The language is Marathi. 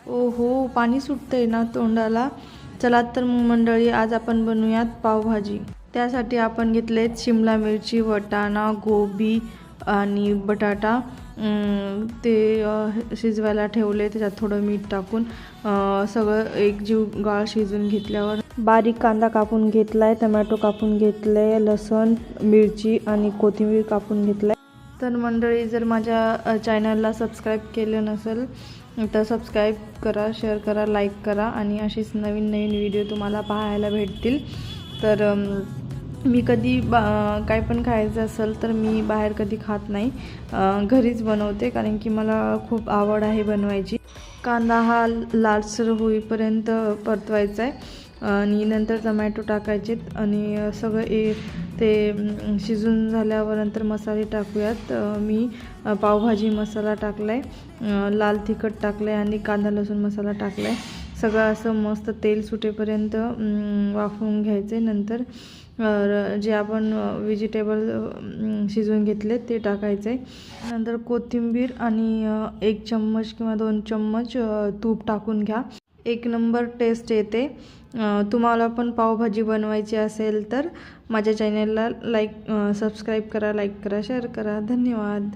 ओहो, पाणी सुटतंय ना तोंडाला. चला तर मग मंडळी, आज आपण बनवूयात पावभाजी. त्यासाठी आपण घेतलेत शिमला मिरची, वाटाणा, गोबी आणि बटाटा. ते शिजवायला ठेवले, त्याच्यात थोडं मीठ टाकून सगळं एकजीव गाळ शिजून घेतल्यावर बारीक कांदा कापून घेतलाय, टमॅटो कापून घेतलाय, लसूण, मिरची आणि कोथिंबीर कापून घेतलाय. तर मंडळी, जर माझ्या चॅनलला सबस्क्राईब केलं नसेल तर सबस्क्राईब करा, शेअर करा, लाईक करा आणि अशीच नवीन नवीन व्हिडिओ तुम्हाला पाहायला भेटतील. तर मी कधी काय पण खायचं असेल तर मी बाहेर कधी खात नाही, घरीच बनवते, कारण की मला खूप आवड आहे बनवायची. कांदा हा लालसर होईपर्यंत परतवायचा आहे आणि नंतर टमॅटो टाकायचे आणि सगळं ते शिजून झाल्यावर नंतर मसाले टाकूयात. मी पावभाजी मसाला टाकला आहे, लाल तिखट टाकलं आहे आणि कांदा लसूण मसाला टाकला आहे. सगळं असं मस्त तेल सुटेपर्यंत वाफवून घ्यायचे. नंतर जे आपण व्हेजिटेबल शिजवून घेतले ते टाकायचे. नंतर कोथिंबीर आणि 1 चम्मच किंवा 2 चम्मच तूप टाकून घ्या. एक नंबर टेस्ट येते. तुम्हाला पण पावभाजी बनवायची असेल तर माझ्या चॅनलला सबस्क्राईब करा, लाईक करा, शेअर करा. धन्यवाद.